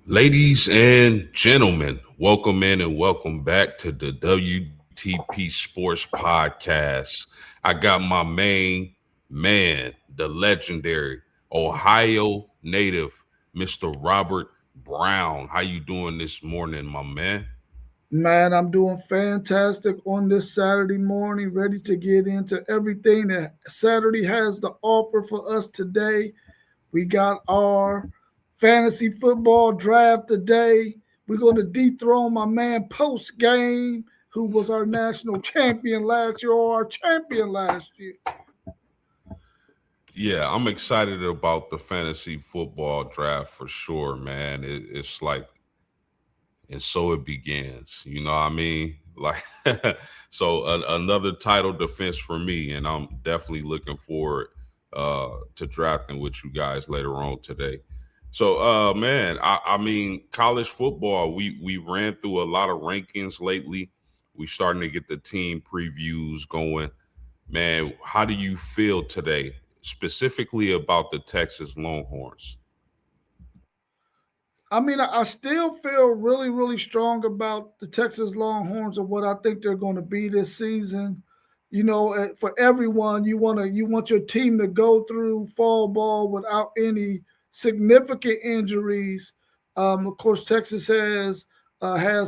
Ladies and gentlemen, welcome in and welcome back to the WTP Sports Podcast. I got my main man, the legendary Ohio native, Mr. Robert Brown. How you doing this morning, my man? Man, I'm doing fantastic on this Saturday morning, ready to get into everything that Saturday has to offer for us today. We got our fantasy football draft today. We're going to dethrone my man post game, who was our national champion last year or our champion last year. Yeah, I'm excited about the fantasy football draft for sure, man. It's like and so it begins. You know what I mean? Like, another title defense for me, and I'm definitely looking forward to drafting with you guys later on today. So, man, I mean, college football. We ran through a lot of rankings lately. We starting to get the team previews going. Man, how do you feel today, specifically about the Texas Longhorns? I mean, I still feel really, really strong about the Texas Longhorns and what I think they're going to be this season. For everyone, you want your team to go through fall ball without any significant injuries. Of course, Texas has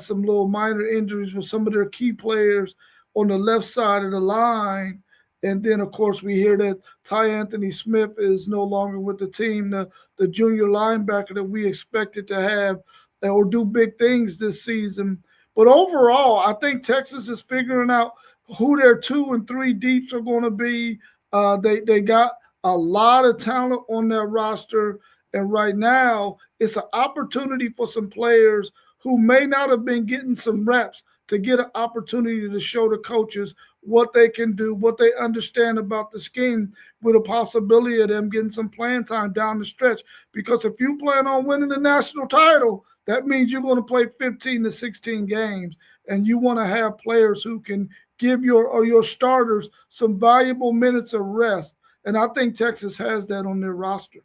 some little minor injuries with some of their key players on the left side of the line. And then, of course, we hear that Ty Anthony Smith is no longer with the team. The junior linebacker that we expected to have or do big things this season. But overall, I think Texas is figuring out who their two and three deeps are going to be. They got a lot of talent on their roster, and right now it's an opportunity for some players who may not have been getting some reps to get an opportunity to show the coaches what they can do, what they understand about the scheme, with a possibility of them getting some playing time down the stretch. Because if you plan on winning the national title, that means you're going to play 15 to 16 games, and you want to have players who can give your starters some valuable minutes of rest. And I think Texas has that on their roster.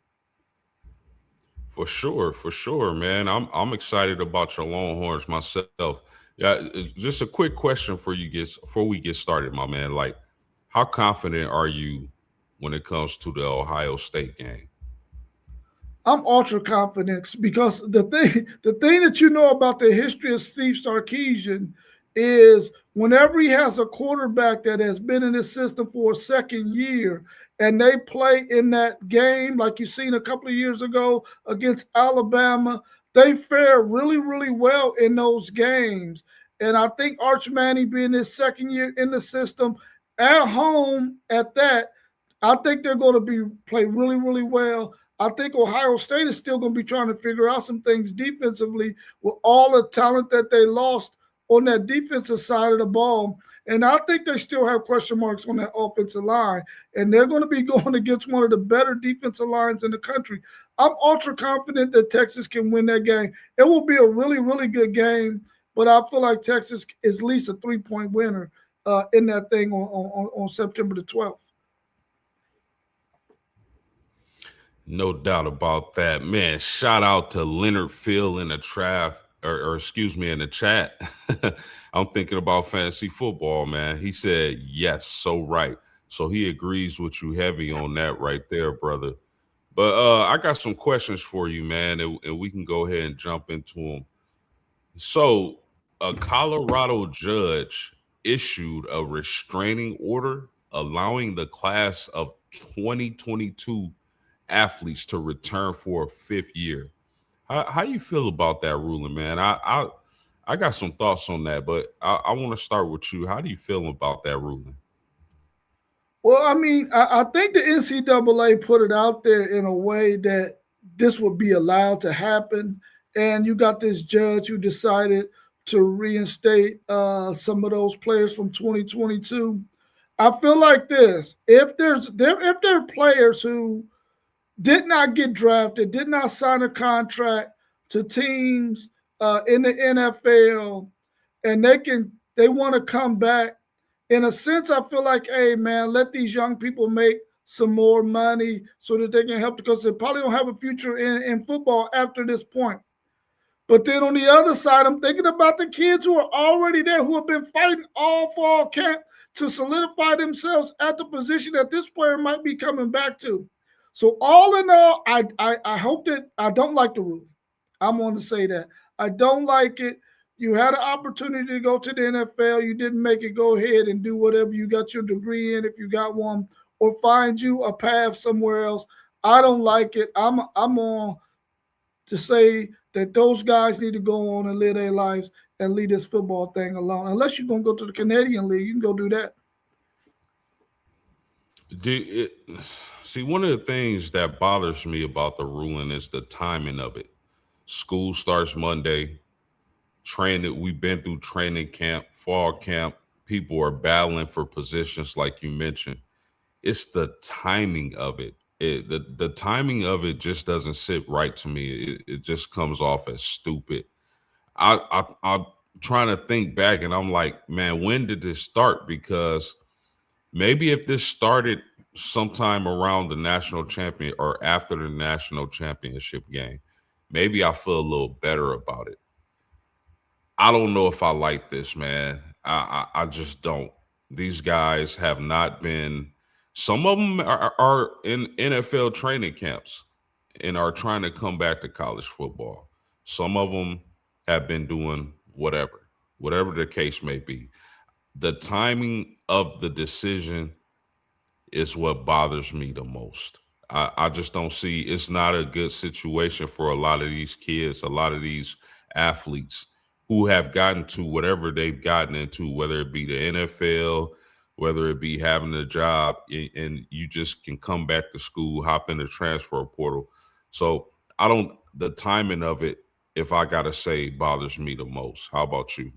For sure, man. I'm excited about your Longhorns myself. Yeah, just a quick question for you guys before we get started, my man. Like, how confident are you when it comes to the Ohio State game? I'm ultra confident because the thing that you know about the history of Steve Sarkisian is whenever he has a quarterback that has been in his system for a second year and they play in that game like you seen a couple of years ago against Alabama, they fare really, really well in those games. And I think Arch Manning being his second year in the system at home at that, I think they're going to be play really, really well. I think Ohio State is still going to be trying to figure out some things defensively with all the talent that they lost on that defensive side of the ball. And I think they still have question marks on that offensive line. And they're going to be going against one of the better defensive lines in the country. I'm ultra confident that Texas can win that game. It will be a really, really good game, but I feel like Texas is at least a 3-point winner in that thing on September the 12th. No doubt about that, man. Shout out to Leonard Phil in the trap, or excuse me, in the chat. I'm thinking about fantasy football, man. He said yes, so right. So he agrees with you heavy on that right there, brother. But I got some questions for you, man, and we can go ahead and jump into them. So, a Colorado judge issued a restraining order allowing the class of 2022 athletes to return for a fifth year. How you feel about that ruling, man? I got some thoughts on that, but I want to start with you. How do you feel about that ruling? Well, I mean, I think the NCAA put it out there in a way that this would be allowed to happen. And you got this judge who decided to reinstate some of those players from 2022. I feel like this: if there are players who did not get drafted, did not sign a contract to teams in the NFL, and they want to come back. In a sense, I feel like, hey man, let these young people make some more money so that they can help because they probably don't have a future in football after this point. But then on the other side, I'm thinking about the kids who are already there, who have been fighting all fall camp to solidify themselves at the position that this player might be coming back to. So all in all, I hope that I don't like the rule. I'm going to say that I don't like it. You had an opportunity to go to the NFL. You didn't make it. Go ahead and do whatever you got your degree in, if you got one, or find you a path somewhere else. I don't like it. I'm on to say that those guys need to go on and live their lives and leave this football thing alone. Unless you're gonna go to the Canadian League, you can go do that. Do it, see, one of the things that bothers me about the ruling is the timing of it. School starts Monday. Training, we've been through training camp, fall camp. People are battling for positions, like you mentioned. It's the timing of it. The timing of it just doesn't sit right to me. It just comes off as stupid. I'm trying to think back, and I'm like, man, when did this start? Because maybe if this started sometime around the national champion or after the national championship game, maybe I feel a little better about it. I don't know if I like this, man. I just don't. These guys have not been. Some of them are in NFL training camps and are trying to come back to college football. Some of them have been doing whatever the case may be. The timing of the decision is what bothers me the most. I just don't see, it's not a good situation for a lot of these kids, a lot of these athletes who have gotten to whatever they've gotten into, whether it be the NFL, whether it be having a job, and you just can come back to school, hop in the transfer portal. So I don't, the timing of it, if I gotta say, bothers me the most. How about you?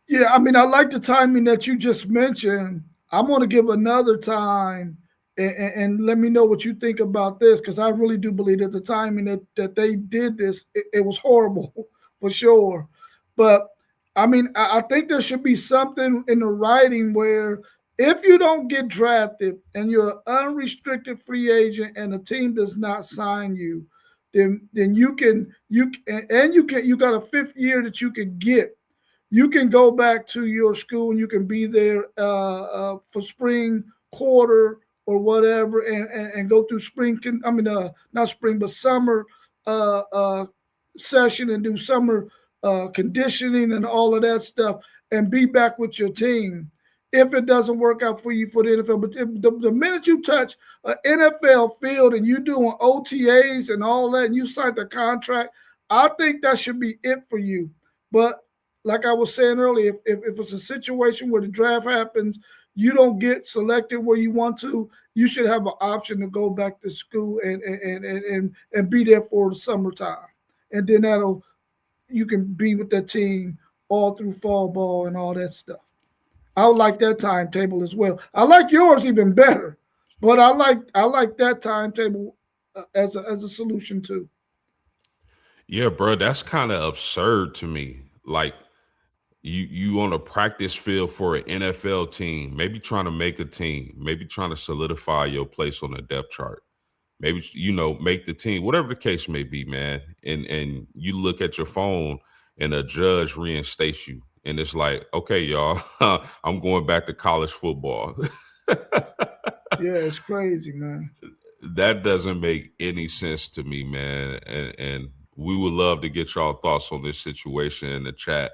Yeah, I mean, I like the timing that you just mentioned. I'm going to give another time and let me know what you think about this, because I really do believe that the timing that they did this, it was horrible for sure. But I mean, I think there should be something in the writing where if you don't get drafted and you're an unrestricted free agent and the team does not sign you, then you got a fifth year that you can get, you can go back to your school and you can be there for spring quarter or whatever, and go through spring. I mean, not spring, but summer uh, uh, session, and do summer conditioning and all of that stuff, and be back with your team. If it doesn't work out for you for the NFL, but the minute you touch an NFL field and you doing OTAs and all that, and you sign the contract, I think that should be it for you. But like I was saying earlier, if it's a situation where the draft happens, you don't get selected where you want to, you should have an option to go back to school and be there for the summertime. And then that'll, you can be with that team all through fall ball and all that stuff. I would like that timetable as well. I like yours even better, but I like that timetable as a solution too. Yeah, bro, that's kind of absurd to me. Like, you on a practice field for an NFL team, maybe trying to make a team, maybe trying to solidify your place on the depth chart, maybe make the team, whatever the case may be, man. And you look at your phone and a judge reinstates you, and it's like, okay, y'all, I'm going back to college football. Yeah, it's crazy, man. That doesn't make any sense to me, man. And we would love to get y'all thoughts on this situation in the chat.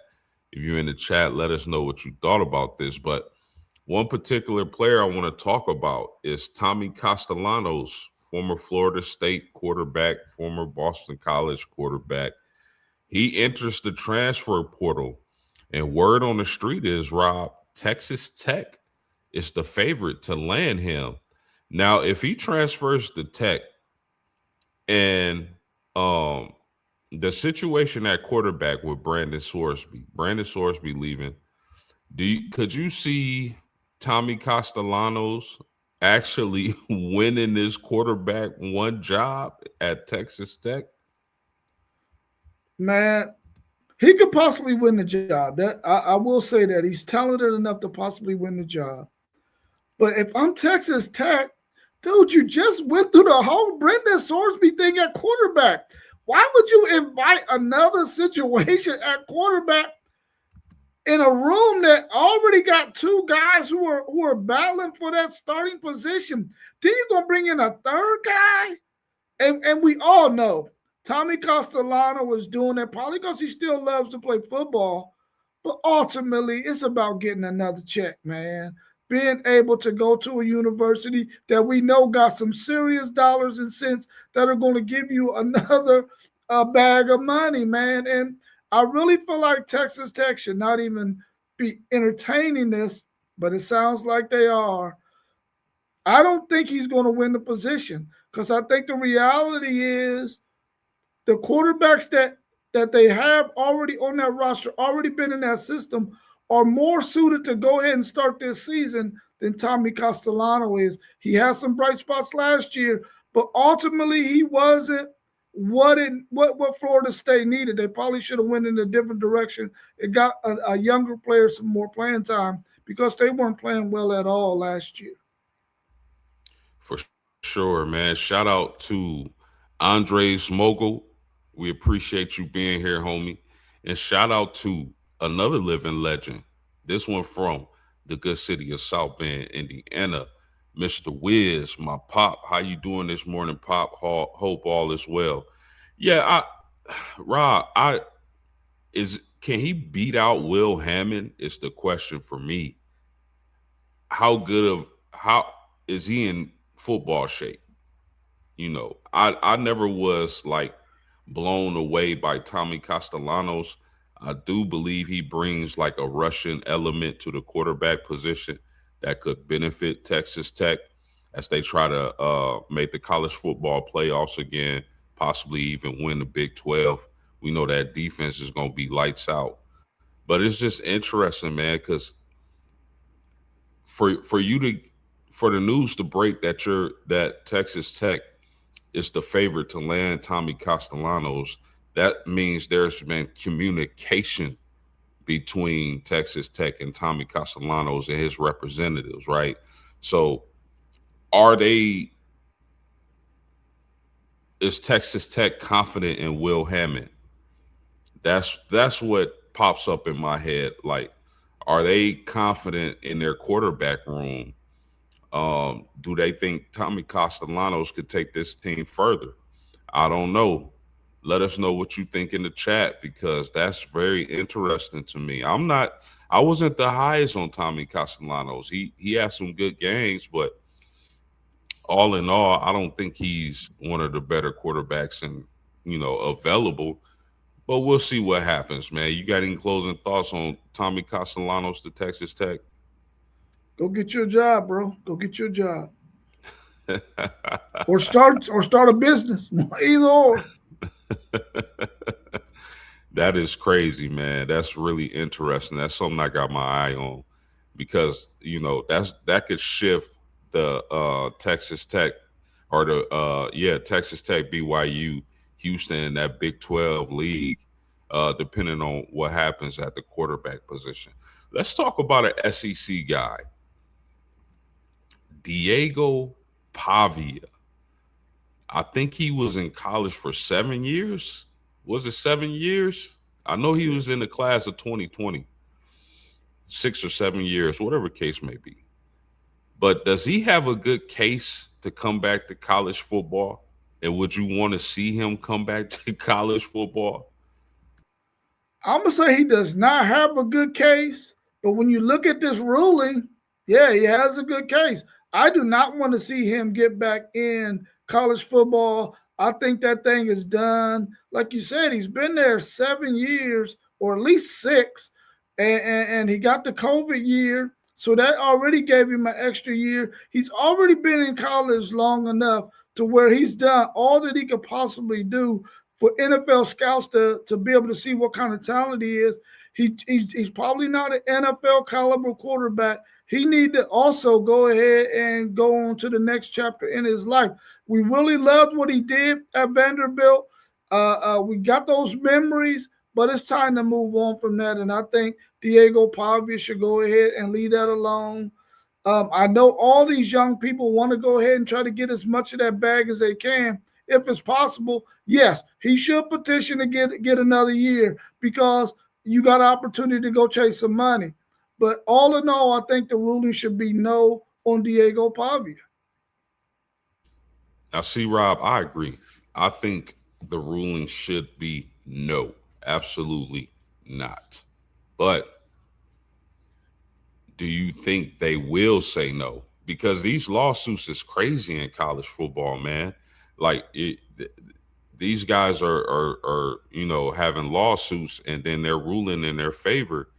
If you're in the chat, let us know what you thought about this. But one particular player I want to talk about is Tommy Castellanos, former Florida State quarterback, former Boston College quarterback. He enters the transfer portal, and word on the street is, Rob, Texas Tech is the favorite to land him. Now, if he transfers to Tech, and um the situation at quarterback with Brandon Sorsby leaving, could you see Tommy Castellanos actually winning this quarterback one job at Texas Tech? Man, he could possibly win the job. That I will say that he's talented enough to possibly win the job. But if I'm Texas Tech, dude, you just went through the whole Brendan Sorsby thing at quarterback. Why would you invite another situation at quarterback in a room that already got two guys who are battling for that starting position? Then you're gonna bring in a third guy, and we all know Tommy Castellano was doing that probably because he still loves to play football, but ultimately it's about getting another check, man. Being able to go to a university that we know got some serious dollars and cents that are going to give you another bag of money, man. And I really feel like Texas Tech should not even be entertaining this, but it sounds like they are. I don't think he's going to win the position because I think the reality is the quarterbacks that they have already on that roster, already been in that system, are more suited to go ahead and start this season than Tommy Castellano is. He had some bright spots last year, but ultimately he wasn't what Florida State needed. They probably should have went in a different direction. It got a younger player some more playing time because they weren't playing well at all last year. For sure, man. Shout out to Andres Mogul. We appreciate you being here, homie. And shout out to another living legend. This one from the good city of South Bend, Indiana. Mr. Wiz, my pop. How you doing this morning, Pop? Hope all is well. Yeah, Rob, I is can he beat out Will Hammond? Is the question for me. How is he in football shape? I never was like blown away by Tommy Castellanos. I do believe he brings like a Russian element to the quarterback position that could benefit Texas Tech as they try to make the college football playoffs again, possibly even win the Big 12. We know that defense is going to be lights out. But it's just interesting, man, because for you to for the news to break that Texas Tech is the favorite to land Tommy Castellanos, that means there's been communication between Texas Tech and Tommy Castellanos and his representatives, right? So are they is Texas Tech confident in Will Hammond? That's what pops up in my head. Like, are they confident in their quarterback room? Do they think Tommy Castellanos could take this team further? I don't know. Let us know what you think in the chat because that's very interesting to me. I wasn't the highest on Tommy Castellanos. He has some good games, but all in all, I don't think he's one of the better quarterbacks and available. But we'll see what happens, man. You got any closing thoughts on Tommy Castellanos to Texas Tech? Go get your job, bro. Go get your job. Or start a business. Either or. That is crazy, man. That's really interesting. That's something I got my eye on because that could shift the Texas Tech or the Texas Tech BYU Houston in that Big 12 league, depending on what happens at the quarterback position. Let's talk about an SEC guy, Diego Pavia. I think he was in college for 7 years. Was it 7 years? I know he was in the class of 2020, 6 or 7 years, whatever case may be. But does he have a good case to come back to college football? And would you want to see him come back to college football? I'm gonna say he does not have a good case, but when you look at this ruling, yeah, he has a good case. I do not want to see him get back in college football. I think that thing is done. Like you said, he's been there 7 years or at least six, and he got the COVID year. So that already gave him an extra year. He's already been in college long enough to where he's done all that he could possibly do for NFL scouts to be able to see what kind of talent he is. He's probably not an NFL caliber quarterback. He need to also go ahead and go on to the next chapter in his life. We really loved what he did at Vanderbilt. We got those memories, but it's time to move on from that. And I think Diego Pavia should go ahead and leave that alone. I know all these young people want to go ahead and try to get as much of that bag as they can. if it's possible, yes, he should petition to get another year because you got an opportunity to go chase some money. But all in all, I think the ruling should be no on Diego Pavia. Now, see, Rob, I agree. I think the ruling should be no, absolutely not. But do you think they will say no? Because these lawsuits is crazy in college football, man. Like these guys are having lawsuits and then they're ruling in their favor.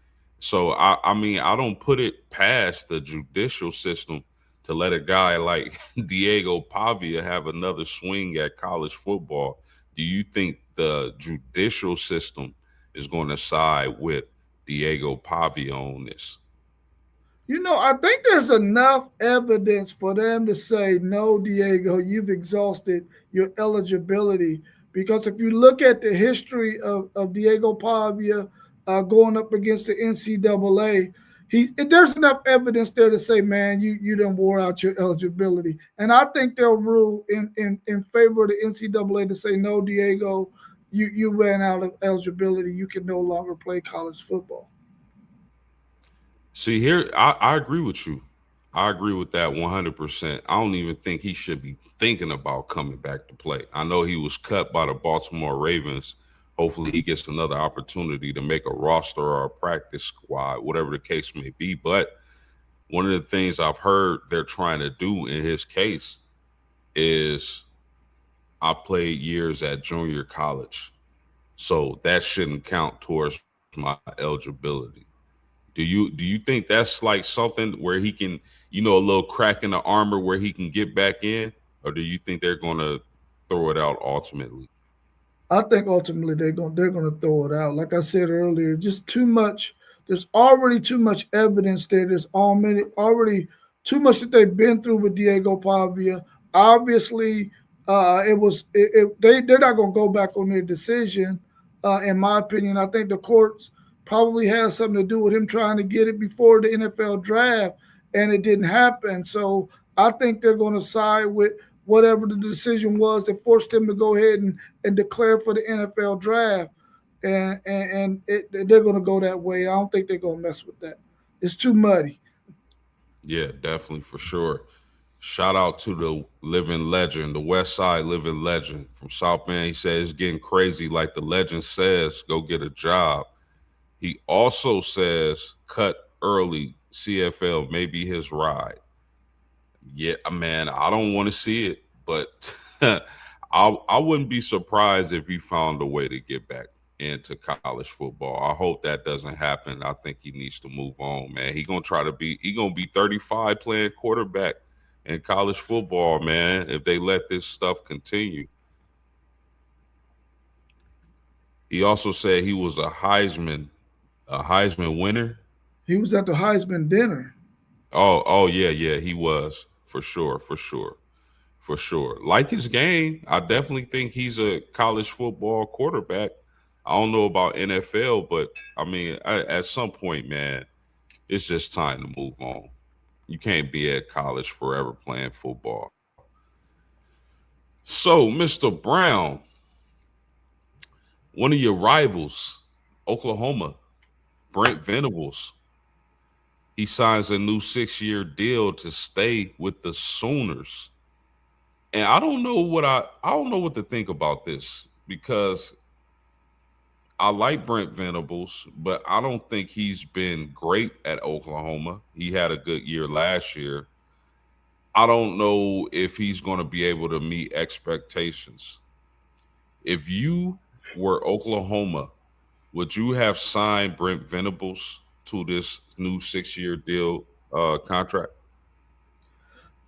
So I mean I don't put it past the judicial system to let a guy like Diego Pavia have another swing at college football. Do you think the judicial system is going to side with Diego Pavia on this? I think there's enough evidence for them to say, no, Diego, you've exhausted your eligibility. Because if you look at the history of Diego Pavia going up against the NCAA, there's enough evidence there to say, man, you done wore out your eligibility. And I think they'll rule in favor of the NCAA to say, no, Diego, you ran out of eligibility. You can no longer play college football. See here, I agree with you. I agree with that 100%. I don't even think he should be thinking about coming back to play. I know he was cut by the Baltimore Ravens. Hopefully, he gets another opportunity to make a roster or a practice squad, whatever the case may be. But one of the things I've heard they're trying to do in his case is I played years at junior college. So that shouldn't count towards my eligibility. Do you think that's like something where he can, a little crack in the armor where he can get back in, or do you think they're going to throw it out ultimately? I think ultimately they're gonna throw it out. Like I said earlier, just too much. There's already too much evidence there. There's already too much that they've been through with Diego Pavia. Obviously, they're not gonna go back on their decision. In my opinion, I think the courts probably has something to do with him trying to get it before the NFL draft, and it didn't happen. So I think they're going to side with whatever the decision was that forced him to go ahead and declare for the NFL draft. They're going to go that way. I don't think they're going to mess with that. It's too muddy. Yeah, definitely for sure. Shout out to the living legend, the West Side living legend from South Bend. He says it's getting crazy. Like the legend says, go get a job. He also says cut early. CFL may be his ride. Yeah, man, I don't want to see it, but I wouldn't be surprised if he found a way to get back into college football. I hope that doesn't happen. I think he needs to move on, man. He gonna be 35 playing quarterback in college football, man, if they let this stuff continue. He also said he was a Heisman winner. He was at the Heisman dinner. Oh yeah, yeah, he was for sure, for sure. For sure. Like his game, I definitely think he's a college football quarterback. I don't know about NFL, but I mean, at some point, man, it's just time to move on. You can't be at college forever playing football. So, Mr. Brown, one of your rivals, Oklahoma, Brent Venables, he signs a new 6-year deal to stay with the Sooners. And I don't know what to think about this because I like Brent Venables, but I don't think he's been great at Oklahoma. He had a good year last year. I don't know if he's going to be able to meet expectations. If you were Oklahoma, would you have signed Brent Venables to this new 6-year deal contract?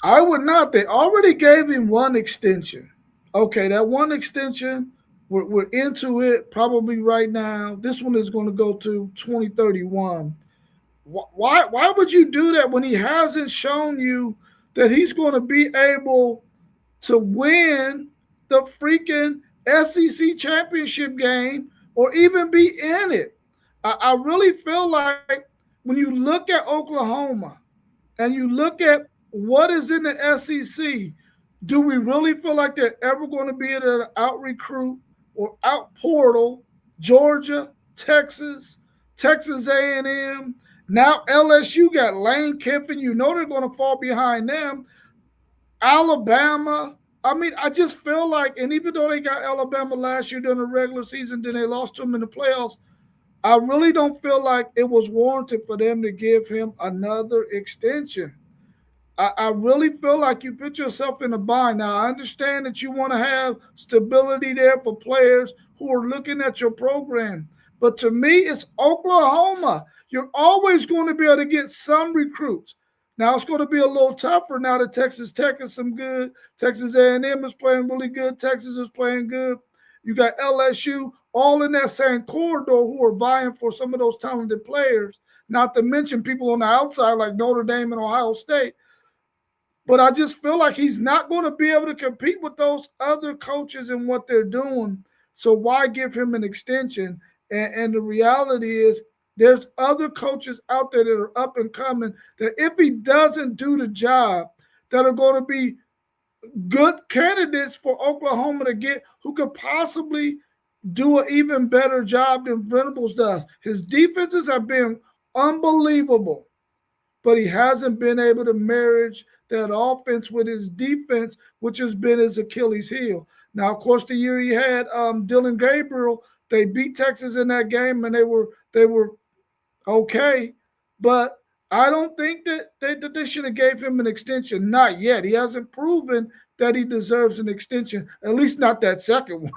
I would not. They already gave him one extension. Okay, that one extension, we're into it probably right now. This one is going to go to 2031. Why would you do that when he hasn't shown you that he's going to be able to win the freaking SEC championship game or even be in it? I really feel like when you look at Oklahoma and you look at what is in the SEC, Do we really feel like they're ever going to be able to out recruit or out portal Georgia, Texas, Texas A&M? Now LSU got Lane Kiffin. You know they're going to fall behind them. Alabama. I mean, I just feel like, and even though they got Alabama last year during the regular season, then they lost to them in the playoffs. I really don't feel like it was warranted for them to give him another extension. I really feel like you put yourself in a bind. Now, I understand that you want to have stability there for players who are looking at your program. But to me, it's Oklahoma. You're always going to be able to get some recruits. Now, it's going to be a little tougher now that Texas Tech is some good. Texas A&M is playing really good. Texas is playing good. You got LSU all in that same corridor who are vying for some of those talented players, not to mention people on the outside like Notre Dame and Ohio State. But I just feel like he's not going to be able to compete with those other coaches and what they're doing. So why give him an extension? And the reality is, there's other coaches out there that are up and coming that if he doesn't do the job, that are going to be good candidates for Oklahoma to get who could possibly do an even better job than Venables does. His defenses have been unbelievable, but he hasn't been able to marriage that offense with his defense, which has been his Achilles heel. Now, of course, the year he had Dylan Gabriel, they beat Texas in that game, and they were okay. But I don't think that they should have gave him an extension. Not yet. He hasn't proven that he deserves an extension. At least not that second one.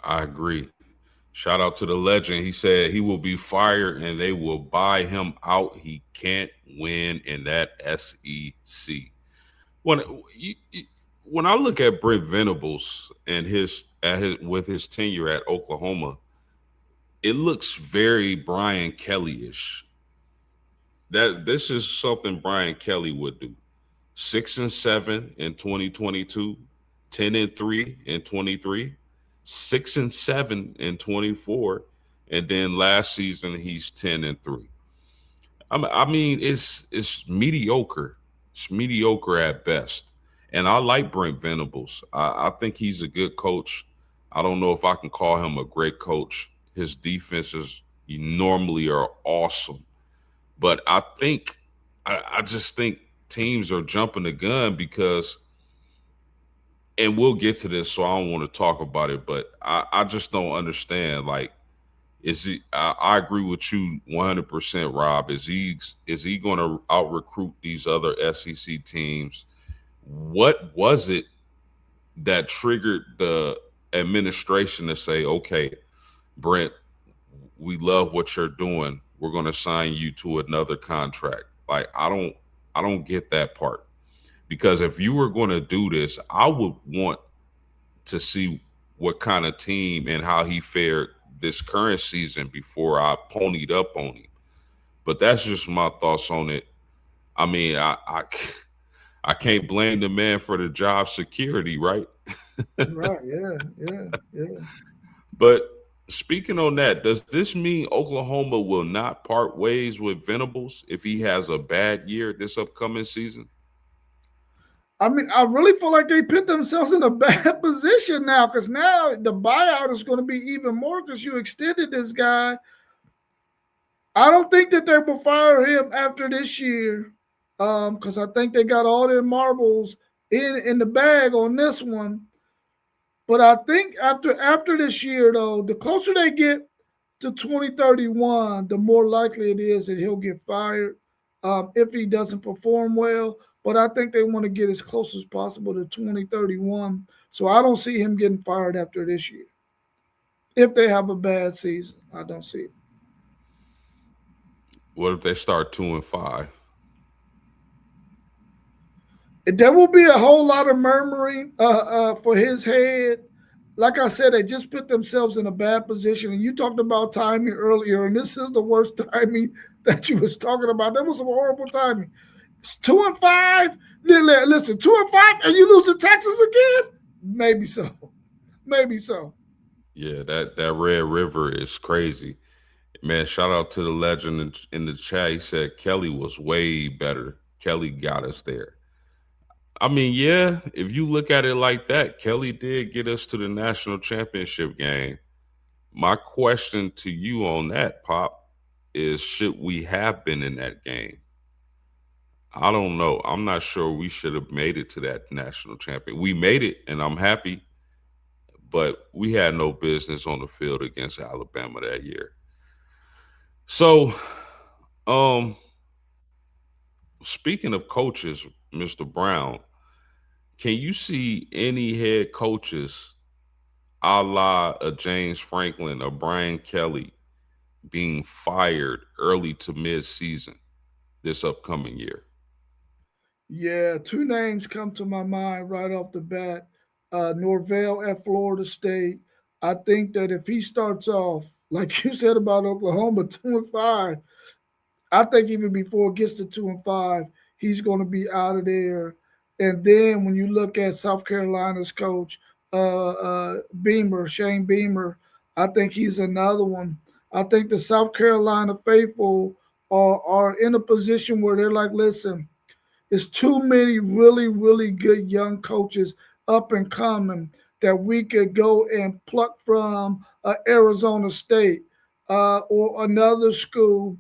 I agree. Shout out to the legend. He said he will be fired and they will buy him out. He can't win in that SEC. When when I look at Brent Venables and his with his tenure at Oklahoma, it looks very Brian Kelly-ish. That this is something Brian Kelly would do. 6-7 in 2022, 10-3 in 23, 6-7 in 24, and then last season he's 10-3. I mean, it's mediocre. It's mediocre at best. And I like Brent Venables. I think he's a good coach. I don't know if I can call him a great coach. His defenses normally are awesome, but I just think teams are jumping the gun because, and we'll get to this, so I don't want to talk about it, but I just don't understand. Like, is he? I agree with you 100%, Rob. Is he going to out recruit these other SEC teams? What was it that triggered the administration to say, okay, Brent, we love what you're doing. We're going to sign you to another contract. Like, I don't get that part, because if you were going to do this, I would want to see what kind of team and how he fared this current season before I ponied up on him. But that's just my thoughts on it. I mean, I can't blame the man for the job security, right? Right. Yeah. Yeah. Yeah. But speaking on that, does this mean Oklahoma will not part ways with Venables if he has a bad year this upcoming season? I mean, I really feel like they put themselves in a bad position now because now the buyout is going to be even more because you extended this guy. I don't think that they will fire him after this year because I think they got all their marbles in the bag on this one. But I think after this year, though, the closer they get to 2031, the more likely it is that he'll get fired if he doesn't perform well. But I think they want to get as close as possible to 2031. So I don't see him getting fired after this year. If they have a bad season, I don't see it. What if they start 2-5? There will be a whole lot of murmuring for his head. Like I said, they just put themselves in a bad position. And you talked about timing earlier, and this is the worst timing that you was talking about. That was some horrible timing. It's 2-5. Listen, 2-5, and you lose to Texas again? Maybe so. Maybe so. Yeah, that Red River is crazy. Man, shout out to the legend in the chat. He said Kelly was way better. Kelly got us there. I mean, yeah, if you look at it like that, Kelly did get us to the national championship game. My question to you on that, Pop, is should we have been in that game? I don't know. I'm not sure we should have made it to that national champion. We made it, and I'm happy, but we had no business on the field against Alabama that year. So, um, speaking of coaches, Mr. Brown, can you see any head coaches a la a James Franklin or Brian Kelly being fired early to mid season this upcoming year? Yeah, two names come to my mind right off the bat. Norvell at Florida State. I think that if he starts off, like you said about Oklahoma, 2-5, I think even before it gets to 2-5, he's going to be out of there. And then when you look at South Carolina's coach, Beamer, Shane Beamer, I think he's another one. I think the South Carolina faithful are in a position where they're like, listen, it's too many really, really good young coaches up and coming that we could go and pluck from Arizona State or another school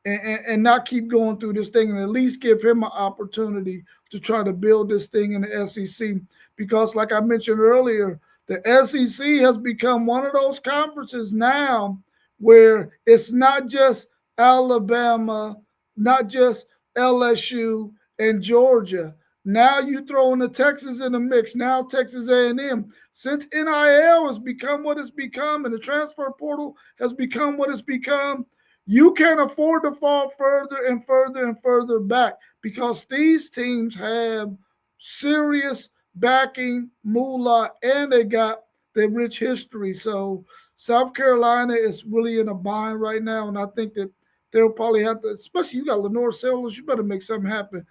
and not keep going through this thing and at least give him an opportunity to try to build this thing in the SEC. Because, like I mentioned earlier, the SEC has become one of those conferences now where it's not just Alabama, not just LSU and Georgia. Now you throw in the Texas in the mix. Now Texas A&M. Since NIL has become what it's become and the transfer portal has become what it's become, you can't afford to fall further and further and further back because these teams have serious backing, moolah, and they got the rich history. So South Carolina is really in a bind right now, and I think that they'll probably have to, especially you got Lenore Sellers, you better make something happen.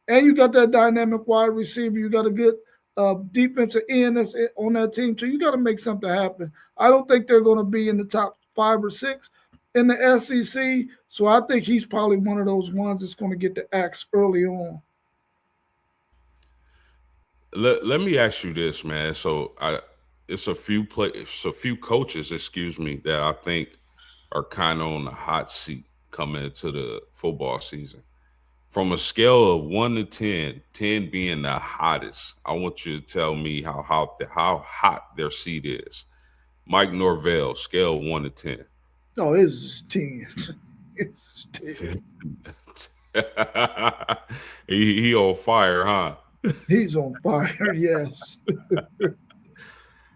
And you got that dynamic wide receiver. You got a good defensive end that's on that team too. You got to make something happen. I don't think they're going to be in the top 5 or 6 in the SEC. So I think he's probably one of those ones that's going to get the axe early on. Let me ask you this, man. It's a few coaches, excuse me, that I think are kind of on the hot seat coming into the football season. From a scale of 1 to 10, 10 being the hottest, I want you to tell me how hot their seat is. Mike Norvell, scale of 1 to 10. No, it's 10. It's 10. He on fire, huh? He's on fire, yes.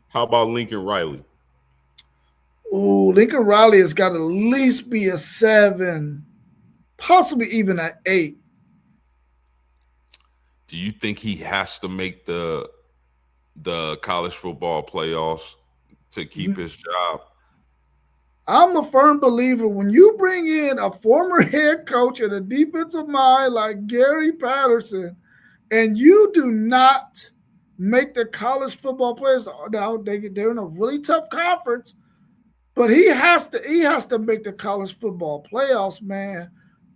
How about Lincoln Riley? Oh, Lincoln Riley has got to at least be a 7, possibly even an 8. Do you think he has to make the college football playoffs to keep his job? I'm a firm believer when you bring in a former head coach and a defensive mind like Gary Patterson, and you do not make the college football players now they're in a really tough conference, but he has to make the college football playoffs, man.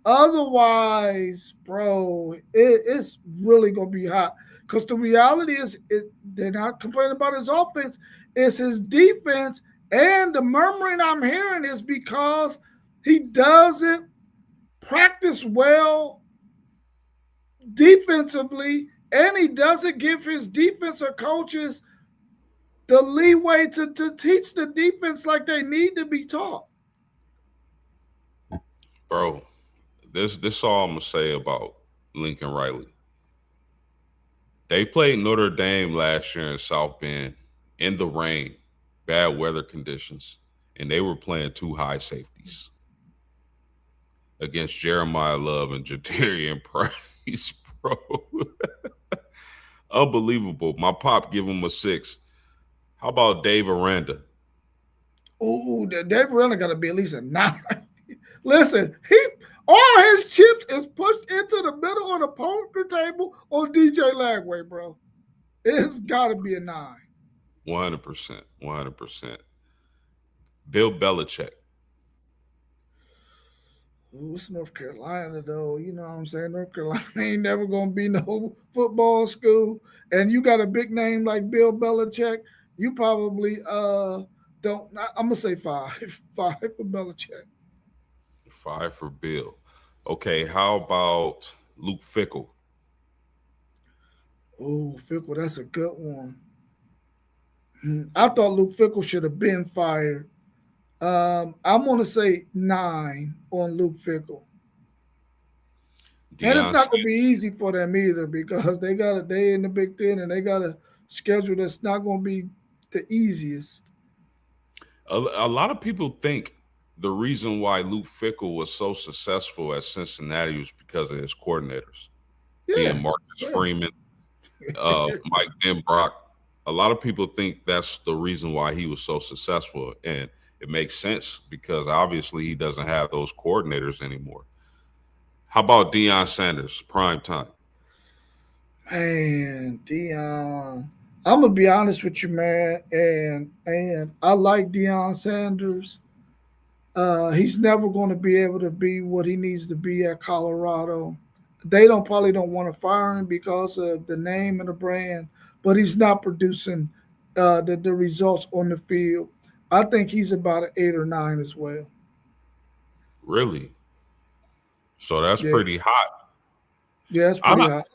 Otherwise, bro, it's really gonna be hot. Because the reality is, they're not complaining about his offense; it's his defense. And the murmuring I'm hearing is because he doesn't practice well defensively, and he doesn't give his defensive coaches the leeway to teach the defense like they need to be taught. Bro, this all I'm gonna say about Lincoln Riley. They played Notre Dame last year in South Bend in the rain, bad weather conditions, and they were playing two high safeties against Jeremiah Love and Jadarian Price, bro. Unbelievable. My pop give him a 6. How about Dave Aranda? Ooh, Dave Renner got to be at least a 9. Listen, he all his chips is pushed into the middle of the poker table on DJ Lagway, bro. It's got to be a 9. 100%. 100%. Bill Belichick. Ooh, it's North Carolina though. You know what I'm saying? North Carolina ain't never gonna be no football school. And you got a big name like Bill Belichick. You probably don't. I'm gonna say five, five for Belichick. 5 for Bill. Okay, how about Luke Fickle? Oh, Fickle, that's a good one. I thought Luke Fickle should have been fired. I'm gonna say 9 on Luke Fickle. And it's Deion not gonna Sanders. be easy for them either because they got a day in the Big Ten and they got a schedule that's not gonna be the easiest. A lot of people think the reason why Luke Fickle was so successful at Cincinnati was because of his coordinators, being Yeah, Marcus yeah. Freeman, Mike Denbrock. A lot of people think that's the reason why he was so successful, and it makes sense because obviously he doesn't have those coordinators anymore. How about Deion Sanders, prime time? Man, Dion. I'm gonna be honest with you, man, and I like Deion Sanders. He's never going to be able to be what he needs to be at Colorado. They don't probably don't want to fire him because of the name and the brand, but he's not producing the results on the field. I think he's about an 8 or 9 as well. Really? So that's Yeah, pretty hot. yeah, that's I pretty don't. high.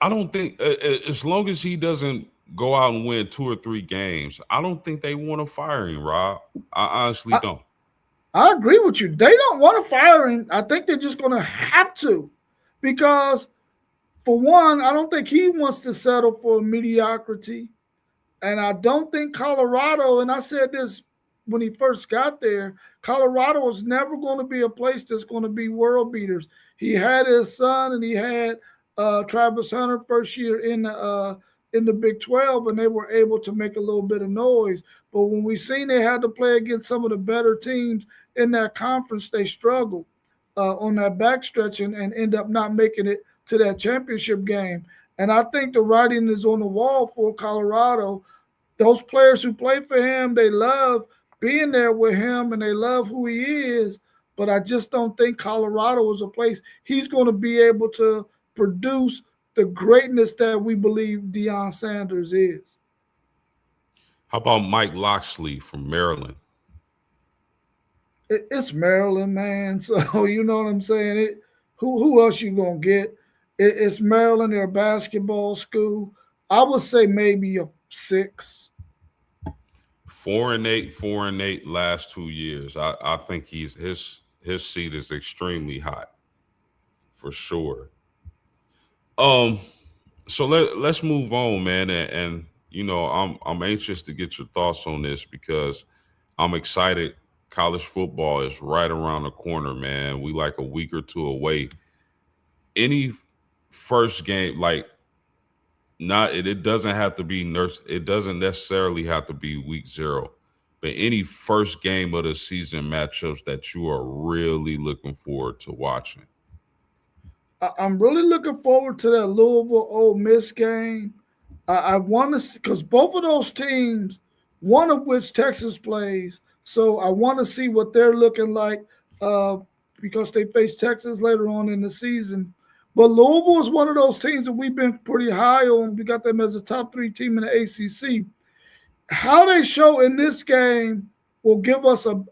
I don't think as long as he doesn't go out and win 2 or 3 games, I don't think they want to fire him, Rob. I honestly I, don't. I agree with you. They don't want to fire him. I think they're just going to have to, because for one, I don't think he wants to settle for mediocrity. And I don't think Colorado, and I said this when he first got there, Colorado is never going to be a place that's going to be world beaters. He had his son and he had Travis Hunter first year in the Big 12, and they were able to make a little bit of noise. But when we seen they had to play against some of the better teams in that conference, they struggled on that backstretch and end up not making it to that championship game. And I think the writing is on the wall for Colorado. Those players who play for him, they love being there with him and they love who he is. But I just don't think Colorado is a place he's going to be able to produce the greatness that we believe Deion Sanders is. How about Mike Locksley from Maryland? It's Maryland, man. So you know what I'm saying. Who else you gonna get? It's Maryland. They're a basketball school. I would say maybe a 6. 4-8, 4-8 last 2 years. I think his seat is extremely hot for sure. Um, so let's move on, man, and I'm anxious to get your thoughts on this because I'm excited. College football is right around the corner, man. We like a week or two away. Any first game, like not it doesn't have to be nurse. It doesn't necessarily have to be week 0, but any first game of the season matchups that you are really looking forward to watching. I'm really looking forward to that Louisville Ole Miss game. I want to because both of those teams, one of which Texas plays, so I want to see what they're looking like uh, because they face Texas later on in the season. But Louisville is one of those teams that we've been pretty high on. We got them as a top 3 team in the ACC. How they show in this game will give us and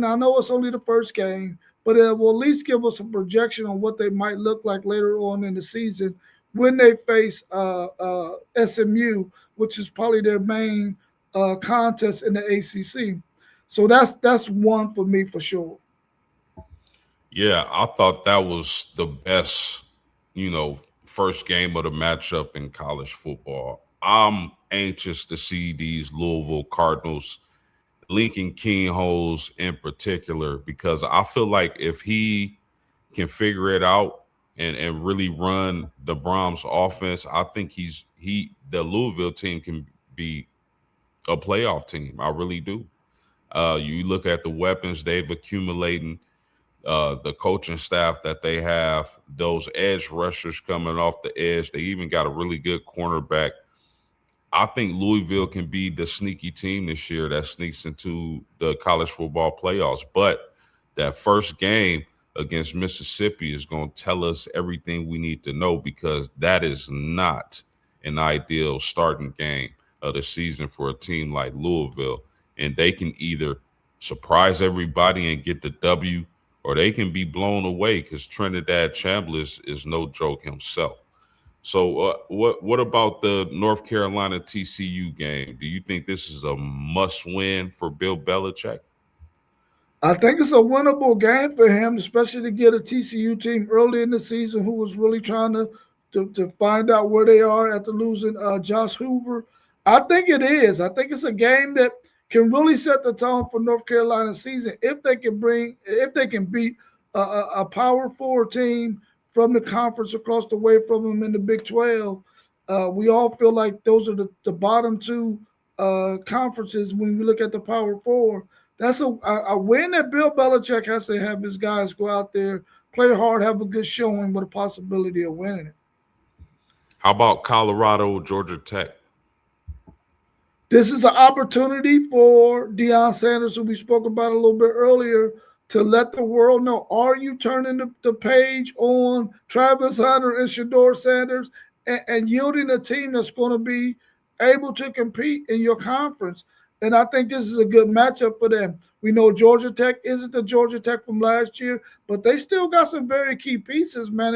I know it's only the first game, but it will at least give us a projection on what they might look like later on in the season when they face SMU, which is probably their main contest in the ACC. So that's one for me for sure. Yeah, I thought that was the best, first game of the matchup in college football. I'm anxious to see these Louisville Cardinals, Lincoln Kingholes in particular, because I feel like if he can figure it out and really run the Browns offense, I think the Louisville team can be a playoff team. I really do. You look at the weapons they've accumulating, the coaching staff that they have, those edge rushers coming off the edge. They even got a really good cornerback. I think Louisville can be the sneaky team this year that sneaks into the college football playoffs. But that first game, against Mississippi is going to tell us everything we need to know, because that is not an ideal starting game of the season for a team like Louisville. And they can either surprise everybody and get the W, or they can be blown away because Trinidad Chambliss is no joke himself. So, what about the North Carolina TCU game? Do you think this is a must win for Bill Belichick? I think it's a winnable game for him, especially to get a TCU team early in the season who was really trying to find out where they are after losing Josh Hoover. I think it is. I think it's a game that can really set the tone for North Carolina season if they can beat a Power Four team from the conference across the way from them in the Big 12. We all feel like those are the bottom two conferences when we look at the Power Four. That's a win that Bill Belichick has to have his guys go out there, play hard, have a good showing with a possibility of winning it. How about Colorado, Georgia Tech? This is an opportunity for Deion Sanders, who we spoke about a little bit earlier, to let the world know: are you turning the page on Travis Hunter and Shador Sanders and yielding a team that's going to be able to compete in your conference? And I think this is a good matchup for them. We know Georgia Tech isn't the Georgia Tech from last year, but they still got some very key pieces. Man,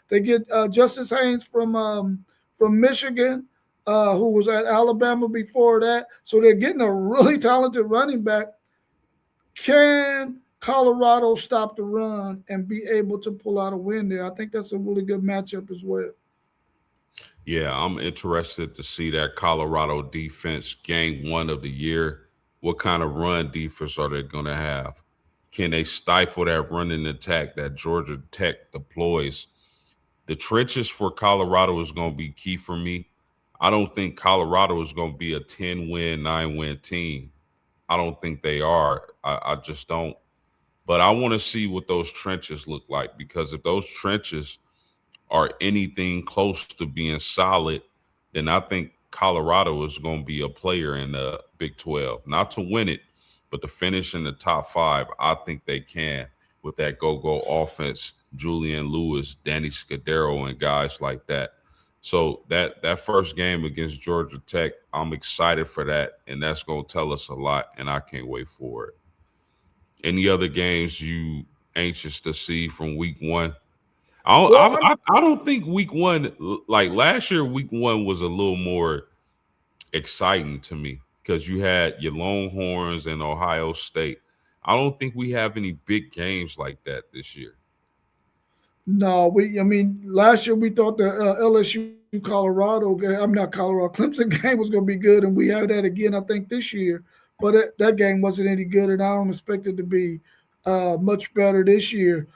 they get Justice Haynes from Michigan, who was at Alabama before that. So they're getting a really talented running back. Can Colorado stop the run and be able to pull out a win there? I think that's a really good matchup as well. Yeah, I'm interested to see that Colorado defense game one of the year. What kind of run defense are they going to have? Can they stifle that running attack that Georgia Tech deploys? The trenches for Colorado is going to be key for me. I don't think Colorado is going to be a 10-win, 9-win team. I don't think they are. I just don't. But I want to see what those trenches look like, because if those trenches are anything close to being solid, then I think Colorado is going to be a player in the Big 12. Not to win it, but to finish in the top five. I think they can with that go offense, Julian Lewis, Danny Scudero, and guys like that. So that first game against Georgia Tech, I'm excited for that, and that's going to tell us a lot, and I can't wait for it. Any other games you anxious to see from week one? I don't, Well, I don't think week one, like last year, week one was a little more exciting to me because you had your Longhorns and Ohio State. I don't think we have any big games like that this year. no, I mean, last year we thought the LSU Colorado game, I'm not Colorado, Clemson game was going to be good, and we have that again, I think, this year. But that game wasn't any good, and I don't expect it to be much better this year.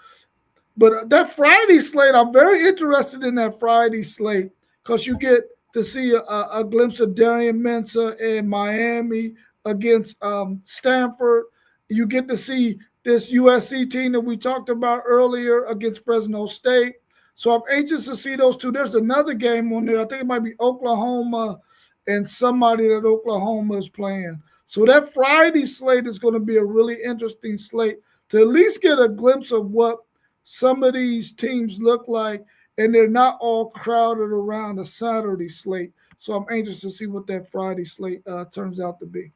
But that Friday slate, I'm very interested in that Friday slate because you get to see a glimpse of Darian Mensah in Miami against Stanford. You get to see this USC team that we talked about earlier against Fresno State. So I'm anxious to see those two. There's another game on there. I think it might be Oklahoma and somebody that Oklahoma is playing. So that Friday slate is going to be a really interesting slate to at least get a glimpse of what some of these teams look like, and they're not all crowded around a Saturday slate. So I'm anxious to see what that Friday slate turns out to be.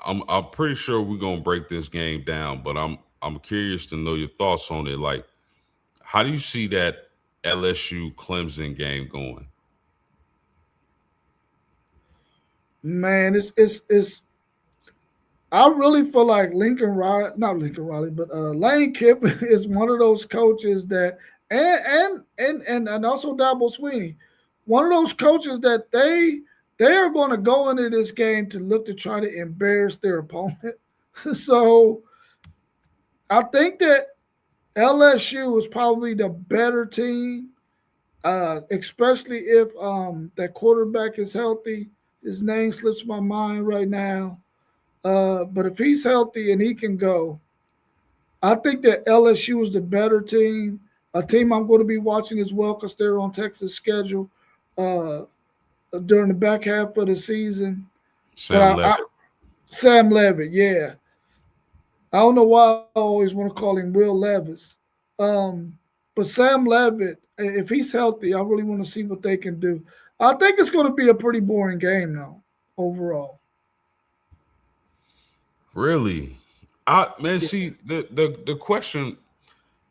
I'm pretty sure we're gonna break this game down, but I'm curious to know your thoughts on it. Like, how do you see that LSU Clemson game going? Man, it's I really feel like Lincoln Riley, not Lincoln Riley, but Lane Kiffin is one of those coaches that, and also Dabo Sweeney, one of those coaches that they are going to go into this game to look to try to embarrass their opponent. So I think that LSU is probably the better team, especially if that quarterback is healthy. His name slips my mind right now. But if he's healthy and he can go, I think that LSU is the better team. A team I'm going to be watching as well because they're on Texas schedule uh, during the back half of the season. But Sam Levitt. Sam Levitt, yeah. I don't know why I always want to call him Will Levis. Um, but Sam Levitt, if he's healthy, I really want to see what they can do. I think it's going to be a pretty boring game now, overall. Really? I man, Yeah. see the question,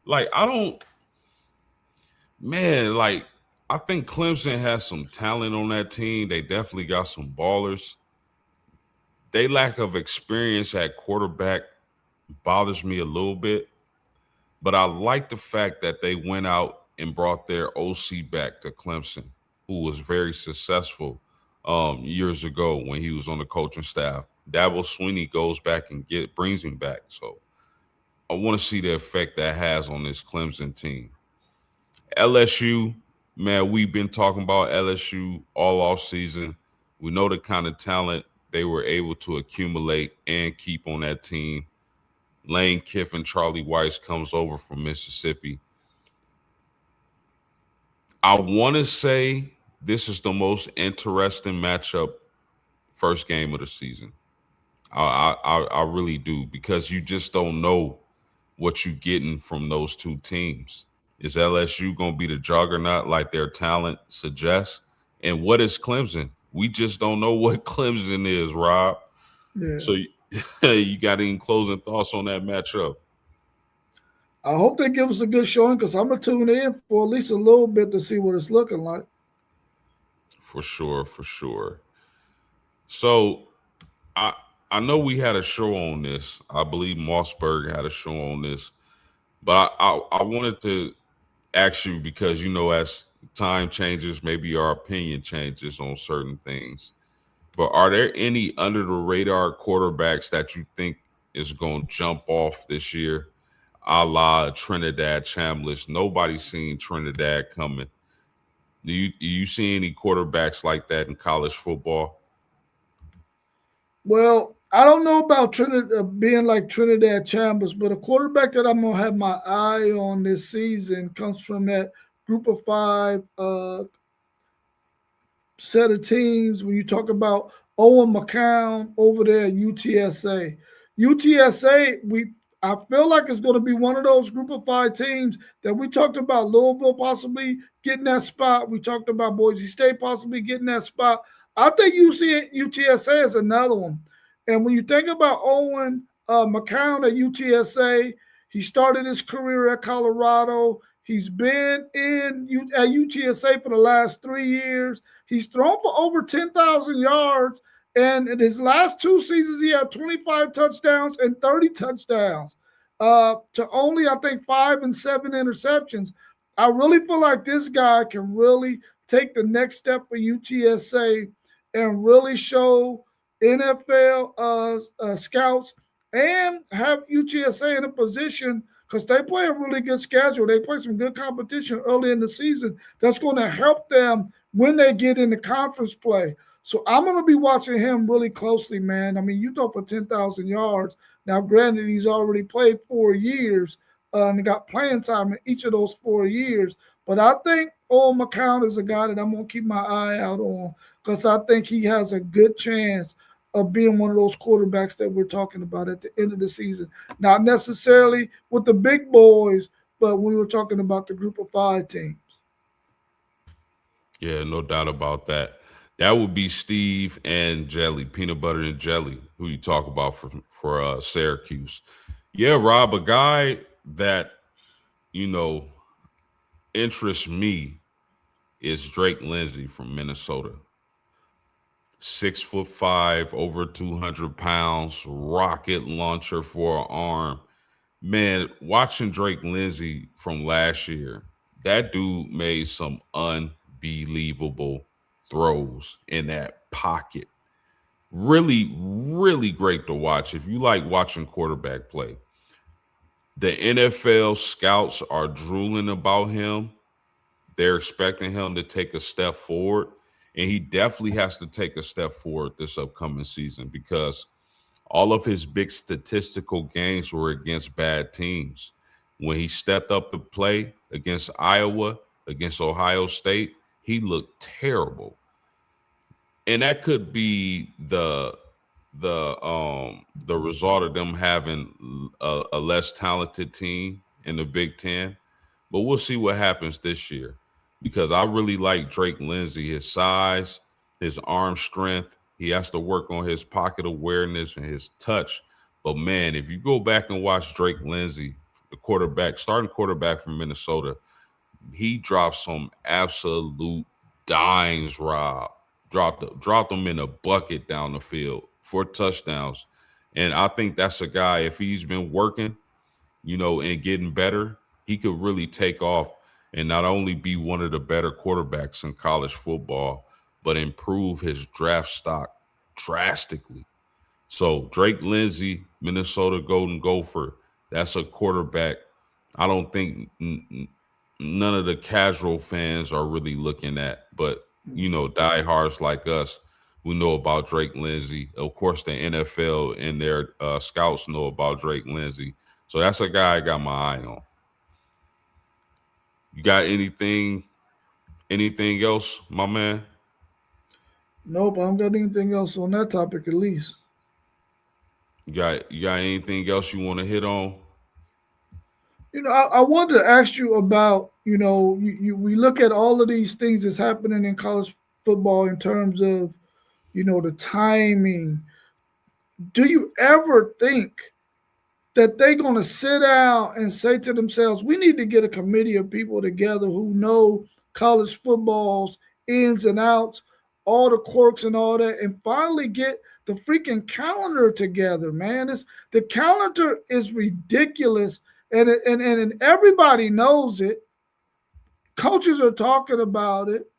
like I don't man, like I think Clemson has some talent on that team. They definitely got some ballers. They lack of experience at quarterback bothers me a little bit, but I like the fact that they went out and brought their OC back to Clemson, who was very successful years ago when he was on the coaching staff. Dabo Sweeney goes back and brings him back. So I want to see the effect that has on this Clemson team. LSU, man, we've been talking about LSU all off season. We know the kind of talent they were able to accumulate and keep on that team. Lane Kiffin, Charlie Weiss comes over from Mississippi. I want to say this is the most interesting matchup, first game of the season. I really do because you just don't know what you're getting from those two teams. Is LSU going to be the juggernaut like their talent suggests? And what is Clemson? We just don't know what Clemson is, Rob. Yeah. So you got any closing thoughts on that matchup? I hope they give us a good showing because I'm going to tune in for at least a little bit to see what it's looking like. For sure, for sure. So I I know we had a show on this. I believe Mossberg had a show on this, but I wanted to ask you because as time changes, maybe our opinion changes on certain things. But are there any under the radar quarterbacks that you think is going to jump off this year, a la Trinidad Chambliss? Nobody's seen Trinidad coming. Do you see any quarterbacks like that in college football? Well, I don't know about Trinidad being like Trinidad Chambers, but a quarterback that I'm gonna have my eye on this season comes from that group of five set of teams when you talk about Owen McCown over there at UTSA. UTSA, I feel like it's going to be one of those group of five teams that we talked about Louisville possibly getting that spot. We talked about Boise State possibly getting that spot. I think you see UTSA as another one. And when you think about Owen McCown at UTSA, he started his career at Colorado. He's been at UTSA for the last 3 years. He's thrown for over 10,000 yards. And in his last two seasons, he had 25 touchdowns and 30 touchdowns to only, I think, 5 and 7 interceptions. I really feel like this guy can really take the next step for UTSA and really show NFL scouts and have UTSA in a position because they play a really good schedule. They play some good competition early in the season that's going to help them when they get into conference play. So I'm going to be watching him really closely, man. I mean, you throw for 10,000 yards. Now, granted, he's already played 4 years and got playing time in each of those 4 years. But I think Old McCown is a guy that I'm going to keep my eye out on because I think he has a good chance of being one of those quarterbacks that we're talking about at the end of the season. Not necessarily with the big boys, but we were talking about the group of five teams. Yeah, no doubt about that. That would be Steve and Jelly, peanut butter and jelly, who you talk about for Syracuse. Yeah, Rob, a guy that you know interests me is Drake Lindsey from Minnesota. 6'5", over 200 pounds, rocket launcher for an arm. Man, watching Drake Lindsey from last year, that dude made some unbelievable throws in that pocket. Really, really great to watch. If you like watching quarterback play, the NFL scouts are drooling about him. They're expecting him to take a step forward, and he definitely has to take a step forward this upcoming season because all of his big statistical gains were against bad teams. When he stepped up to play against Iowa, against Ohio State, he looked terrible. And that could be the result of them having a less talented team in the Big Ten. But we'll see what happens this year because I really like Drake Lindsey. His size, his arm strength. He has to work on his pocket awareness and his touch. But man, if you go back and watch Drake Lindsey, the quarterback, starting quarterback from Minnesota, he dropped some absolute dimes, Rob. Dropped them in a bucket down the field for touchdowns. And I think that's a guy, if he's been working, and getting better, he could really take off and not only be one of the better quarterbacks in college football, but improve his draft stock drastically. So Drake Lindsey, Minnesota Golden Gopher, that's a quarterback. I don't think none of the casual fans are really looking at, but diehards like us, we know about Drake Lindsey. Of course, the NFL and their scouts know about Drake Lindsey. So that's a guy I got my eye on. You got anything else, my man? Nope, I don't got anything else on that topic at least. You got anything else you want to hit on? I wanted to ask you about, we look at all of these things that's happening in college football in terms of, the timing. Do you ever think that they're going to sit down and say to themselves, we need to get a committee of people together who know college football's ins and outs, all the quirks and all that, and finally get the freaking calendar together, man? The calendar is ridiculous, and everybody knows it. Coaches are talking about it,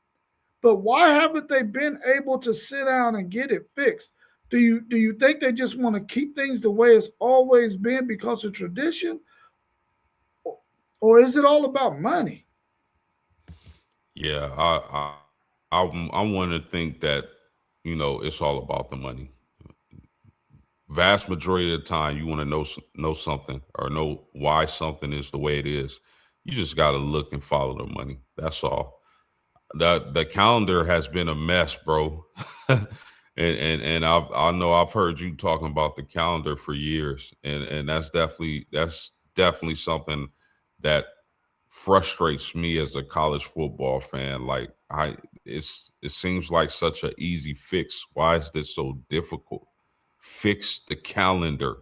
but why haven't they been able to sit down and get it fixed? Do you think they just want to keep things the way it's always been because of tradition, or is it all about money? Yeah, I want to think that it's all about the money. Vast majority of the time, you want to know something or know why something is the way it is. You just got to look and follow the money. That's all. The calendar has been a mess, bro. And I know I've heard you talking about the calendar for years, and that's definitely something that frustrates me as a college football fan. Like it seems like such an easy fix. Why is this so difficult? Fix the calendar.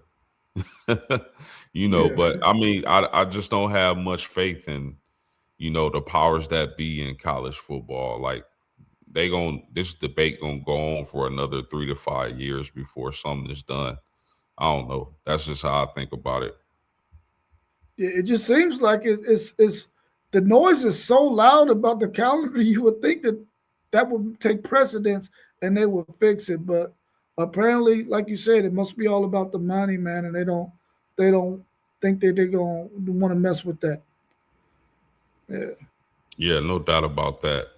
Yeah, But I mean, I just don't have much faith in the powers that be in college football. Like this debate gonna go on for another 3 to 5 years before something is done. I don't know. That's just how I think about it. it just seems like it's the noise is so loud about the calendar. You would think that that would take precedence and they would fix it, but apparently, like you said, it must be all about the money, man, and they don't think that they're gonna want to mess with that. Yeah. Yeah, no doubt about that.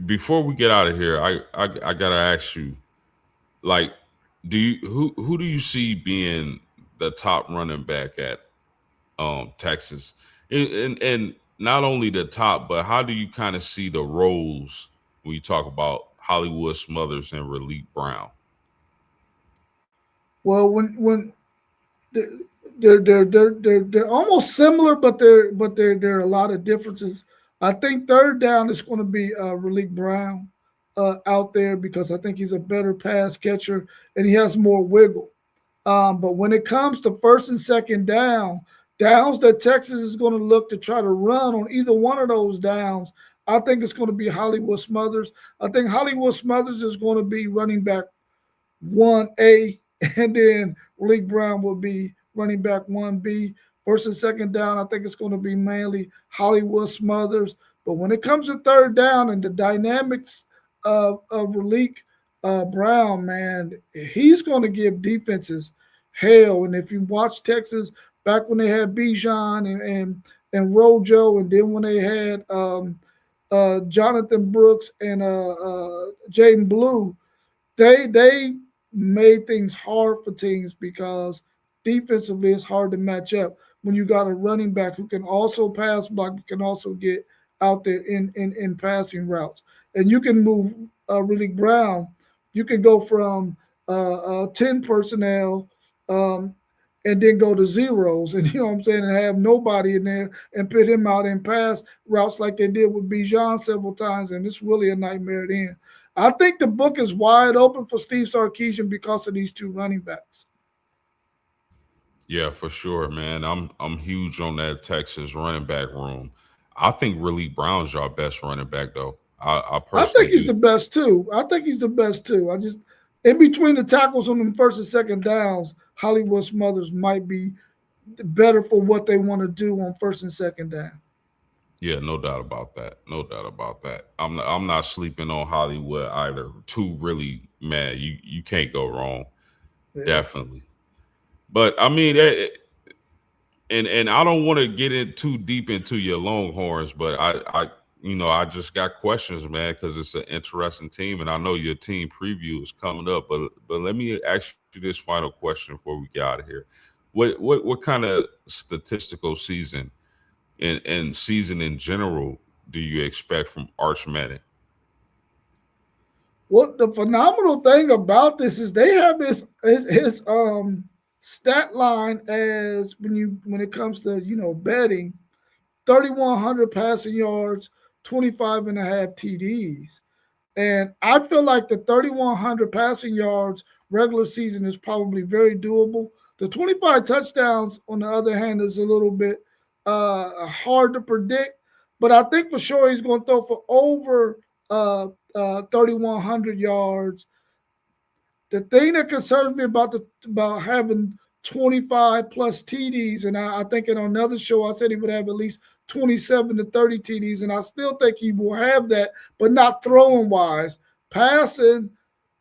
Before we get out of here, I gotta ask you, like, who do you see being the top running back at Texas, and not only the top, but how do you kind of see the roles when you talk about Hollywood Smothers and Relief Brown? Well, when they're they're almost similar, but there are a lot of differences. I think third down is going to be Raleek Brown out there because I think he's a better pass catcher and he has more wiggle. But when it comes to first and second downs that Texas is going to look to try to run on either one of those downs, I think it's going to be Hollywood Smothers. I think Hollywood Smothers is going to be running back 1A, and then Malik Brown will be running back 1B. First and second down, I think it's going to be mainly Hollywood Smothers. But when it comes to third down and the dynamics of Malik Brown, man, he's going to give defenses hell. And if you watch Texas back when they had Bijan and Rojo, and then when they had Jonathan Brooks and Jaden Blue, they made things hard for teams because defensively it's hard to match up when you got a running back who can also pass block, can also get out there in passing routes, and you can move Riddick Brown. You can go from 10 personnel, um, and then go to zeros, and you know what I'm saying, and have nobody in there and put him out in pass routes like they did with Bijan several times, and it's really a nightmare then. I think the book is wide open for Steve Sarkisian because of these two running backs. Yeah, for sure, man. I'm huge on that Texas running back room. I think really Brown's your best running back though. I I think personally he's do. the best too. I think he's the best too. I just in between the tackles on them first and second downs, Hollywood Smothers might be better for what they want to do on first and second down. Yeah, no doubt about that. No doubt about that. I'm not sleeping on Hollywood either. Two really man, you can't go wrong. Yeah. Definitely. But I mean, and I don't want to get in too deep into your Longhorns, but I just got questions, man, because it's an interesting team, and I know your team preview is coming up. But let me ask you this final question before we get out of here. What kind of statistical season and season in general do you expect from Arch Manning? What the phenomenal thing about this is they have his stat line as when it comes to betting 3,100 passing yards, 25 and a half TDs. And I feel like the 3,100 passing yards regular season is probably very doable. The 25 touchdowns, on the other hand, is a little bit hard to predict. But I think for sure he's going to throw for over 3,100 yards. The thing that concerns me about having 25 plus TDs, and I think in another show I said he would have at least 27 to 30 TDs, and I still think he will have that, but not throwing wise. Passing,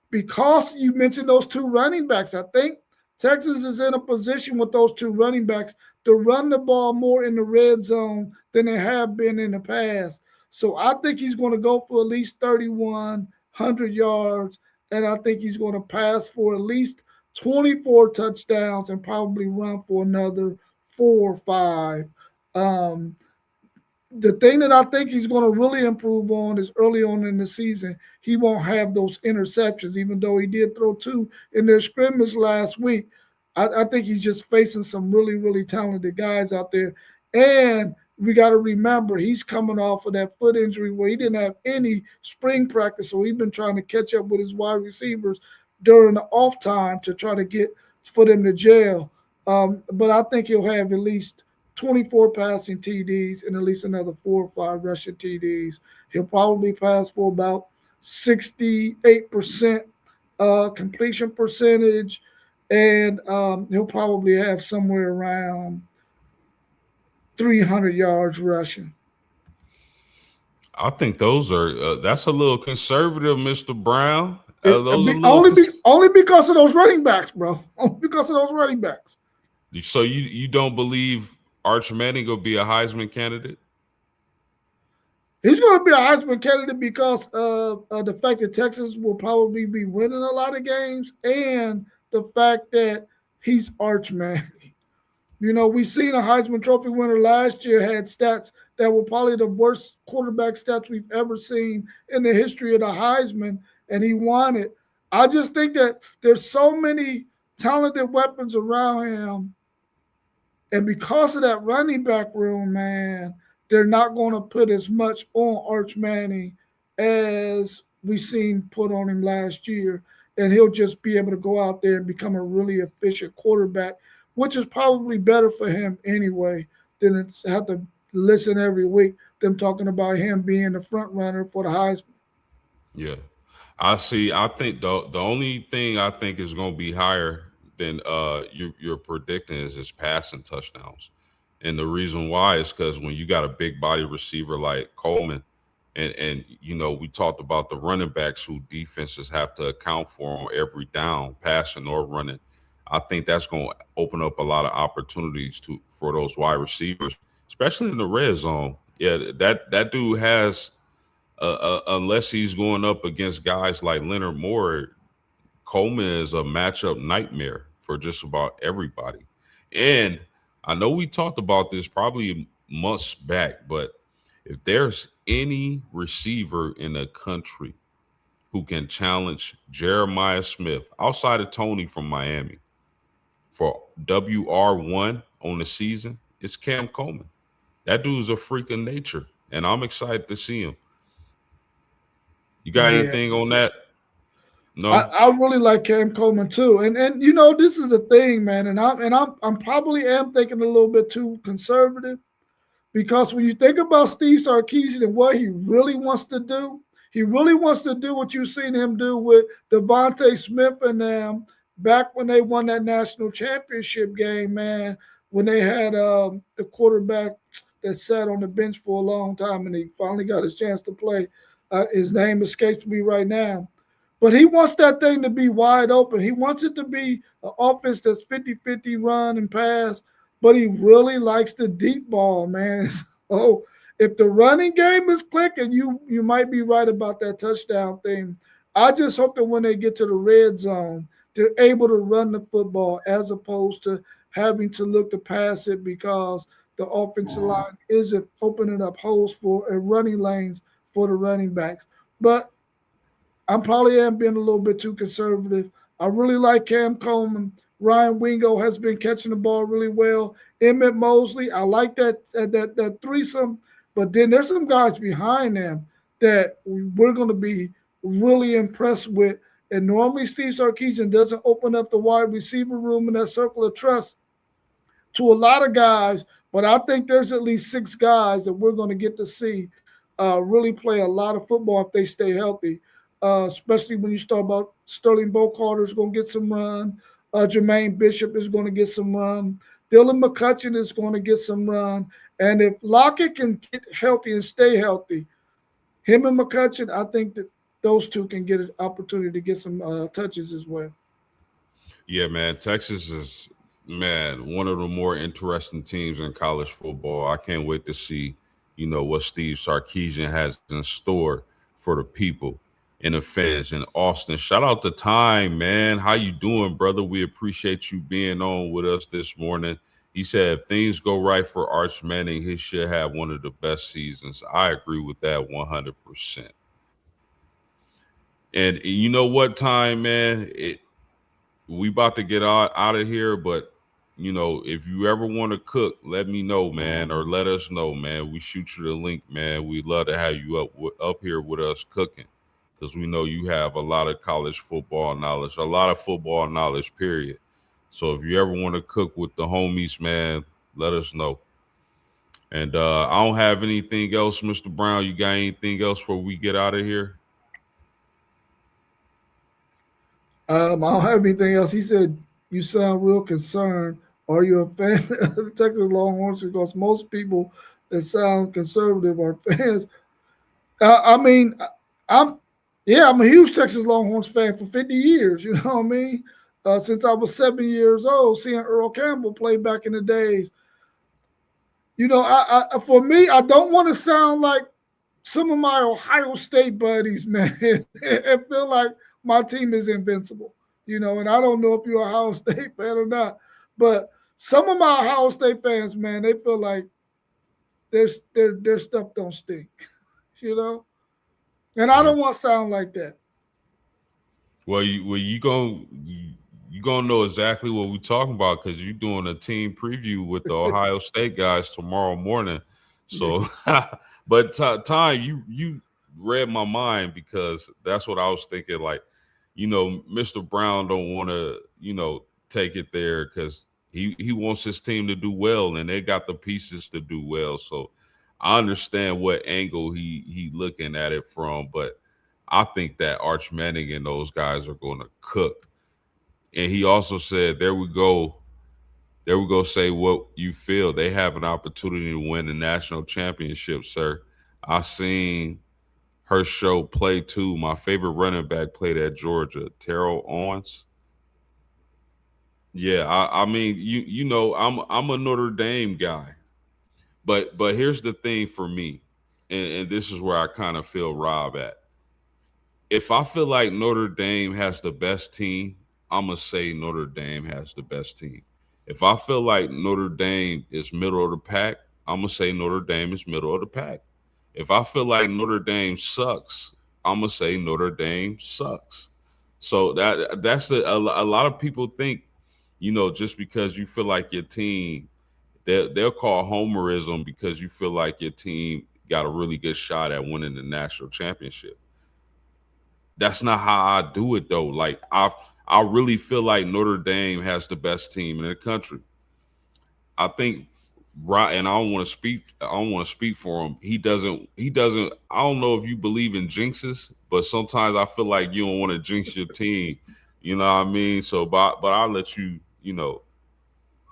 because you mentioned those two running backs, I think Texas is in a position with those two running backs to run the ball more in the red zone than they have been in the past. So I think he's going to go for at least 3,100 yards, and I think he's going to pass for at least 24 touchdowns and probably run for another 4 or 5. Um, the thing that I think he's going to really improve on is early on in the season, he won't have those interceptions, even though he did throw two in their scrimmage last week. I think he's just facing some really, really talented guys out there. And we got to remember, he's coming off of that foot injury where he didn't have any spring practice. So he's been trying to catch up with his wide receivers during the off time to try to get for them to jail. But I think he'll have at least 24 passing TDs and at least another 4 or 5 rushing TDs. He'll probably pass for about 68% completion percentage, and he'll probably have somewhere around 300 yards rushing. I think those are that's a little conservative, Mister Brown. It Those are a be, little. only because of those running backs, bro. Only because of those running backs. So you don't believe Arch Manning will be a Heisman candidate? He's going to be a Heisman candidate because of the fact that Texas will probably be winning a lot of games and the fact that he's Arch Manning. You know, we seen a Heisman Trophy winner last year had stats that were probably the worst quarterback stats we've ever seen in the history of the Heisman, and he won it. I just think that there's so many talented weapons around him, and because of that running back room, man, they're not going to put as much on Arch Manning as we seen put on him last year. And he'll just be able to go out there and become a really efficient quarterback, which is probably better for him anyway than it's have to listen every week them talking about him being the front runner for the Heisman. Yeah, I see. I think the only thing I think is going to be higher than you're predicting is his passing touchdowns, and the reason why is because when you got a big body receiver like Coleman, and we talked about the running backs who defenses have to account for on every down, passing or running. I think that's going to open up a lot of opportunities to for those wide receivers, especially in the red zone. Yeah, that dude has unless he's going up against guys like Leonard Moore, Coleman is a matchup nightmare for just about everybody. And I know we talked about this probably months back, but if there's any receiver in the country who can challenge Jeremiah Smith outside of Tony from Miami for WR1 on the season, it's Cam Coleman. That dude's a freak of nature, and I'm excited to see him. You got Yeah, anything on that? No? I really like Cam Coleman too, and this is the thing, man, and I'm probably am thinking a little bit too conservative because when you think about Steve Sarkisian and what he really wants to do, he really wants to do what you've seen him do with Devontae Smith and them back when they won that national championship game, man. When they had the quarterback that sat on the bench for a long time and he finally got his chance to play. His name escapes me right now. But he wants that thing to be wide open. He wants it to be an offense that's 50-50 run and pass, but he really likes the deep ball, man. So if the running game is clicking, you might be right about that touchdown thing. I just hope that when they get to the red zone, they're able to run the football as opposed to having to look to pass it because the offensive line isn't opening up holes for and running lanes for the running backs. But I probably am being a little bit too conservative. I really like Cam Coleman. Ryan Wingo has been catching the ball really well. Emmett Mosley, I like that threesome. But then there's some guys behind them that we're going to be really impressed with. And normally Steve Sarkisian doesn't open up the wide receiver room in that circle of trust to a lot of guys, but I think there's at least six guys that we're going to get to see really play a lot of football if they stay healthy. Especially when you start about Sterling Bocarter is going to get some run. Jermaine Bishop is going to get some run. Dylan McCutcheon is going to get some run. And if Lockett can get healthy and stay healthy, him and McCutcheon, I think that those two can get an opportunity to get some touches as well. Yeah, man. Texas is, man, one of the more interesting teams in college football. I can't wait to see, what Steve Sarkisian has in store for the people and the fans in Austin. Shout out to Time, man. How you doing, brother? We appreciate you being on with us this morning. He said if things go right for Arch Manning, he should have one of the best seasons. I agree with that 100%. And you know what, Time, man? We about to get out of here, but if you ever want to cook, let me know, man, or let us know, man. We shoot you the link, man. We'd love to have you up here with us cooking, because we know you have a lot of college football knowledge, a lot of football knowledge, period. So if you ever want to cook with the homies, man, let us know. And I don't have anything else, Mr. Brown. You got anything else before we get out of here? I don't have anything else. He said, "You sound real concerned. Are you a fan of the Texas Longhorns?" Because most people that sound conservative are fans. I mean, I'm yeah, I'm a huge Texas Longhorns fan for 50 years. You know what I mean? Since I was 7 years old, seeing Earl Campbell play back in the days. For me, I don't want to sound like some of my Ohio State buddies, man. It feel like my team is invincible, and I don't know if you're a Ohio State fan or not, but some of my Ohio State fans, man, they feel like their stuff don't stink, you know, and I Yeah. don't want to sound like that. You gonna know exactly what we're talking about because you're doing a team preview with the Ohio State guys tomorrow morning. So, but Ty, you read my mind because that's what I was thinking. Like, Mr. Brown don't want to take it there because he wants his team to do well, and they got the pieces to do well. So, I understand what angle he looking at it from, but I think that Arch Manning and those guys are going to cook. And he also said, "There we go. There we go. Say what you feel. They have an opportunity to win the national championship, sir." I seen her show play too. My favorite running back played at Georgia, Terrell Owens. Yeah, I mean, I'm a Notre Dame guy, but here's the thing for me, and this is where I kind of feel Rob at. If I feel like Notre Dame has the best team, I'm gonna say Notre Dame has the best team. If I feel like Notre Dame is middle of the pack, I'm gonna say Notre Dame is middle of the pack. If I feel like Notre Dame sucks, I'm gonna say Notre Dame sucks. So that's a lot of people think, just because you feel like your team, they'll call homerism because you feel like your team got a really good shot at winning the national championship. That's not how I do it though. Like I really feel like Notre Dame has the best team in the country. I think right, and I don't want to speak. I don't want to speak for him. He doesn't. He doesn't. I don't know if you believe in jinxes, but sometimes I feel like you don't want to jinx your team. You know what I mean? So, but I'll let you.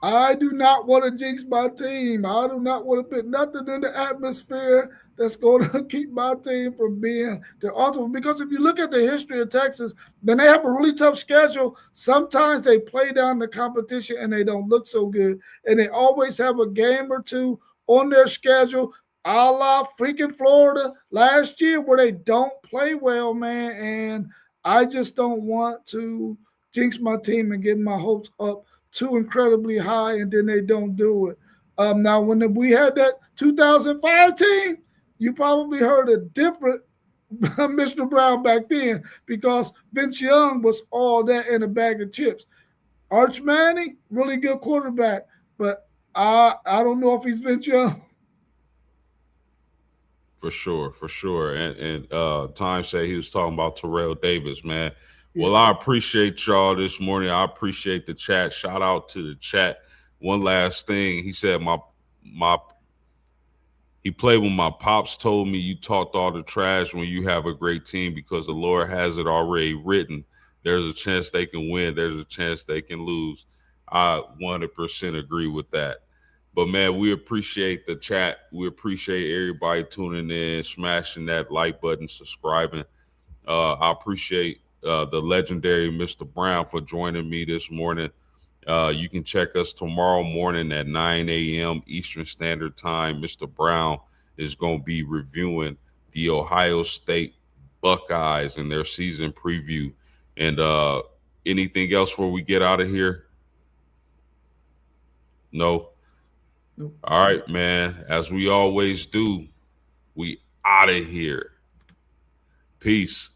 I do not want to jinx my team. I do not want to put nothing in the atmosphere that's going to keep my team from being the ultimate. Because if you look at the history of Texas, then they have a really tough schedule. Sometimes they play down the competition and they don't look so good. And they always have a game or two on their schedule, a la freaking Florida last year, where they don't play well, man. And I just don't want to jinx my team and get my hopes up too incredibly high, and then they don't do it. Now, when we had that 2005 team, you probably heard a different Mr. Brown back then because Vince Young was all that in a bag of chips. Arch Manning, really good quarterback, but I don't know if he's Vince Young. For sure, for sure. And Time said he was talking about Terrell Davis, man. Well, Yeah. I appreciate y'all this morning. I appreciate the chat. Shout out to the chat. One last thing. He said my he played when my pops told me you talked all the trash when you have a great team because the Lord has it already written. There's a chance they can win. There's a chance they can lose. I 100% agree with that. But man, we appreciate the chat. We appreciate everybody tuning in, smashing that like button, subscribing. I appreciate the legendary Mr. Brown for joining me this morning. You can check us tomorrow morning at 9 a.m. Eastern Standard Time. Mr. Brown is going to be reviewing the Ohio State Buckeyes and their season preview. And anything else before we get out of here? No. All right, man. As we always do, we out of here. Peace.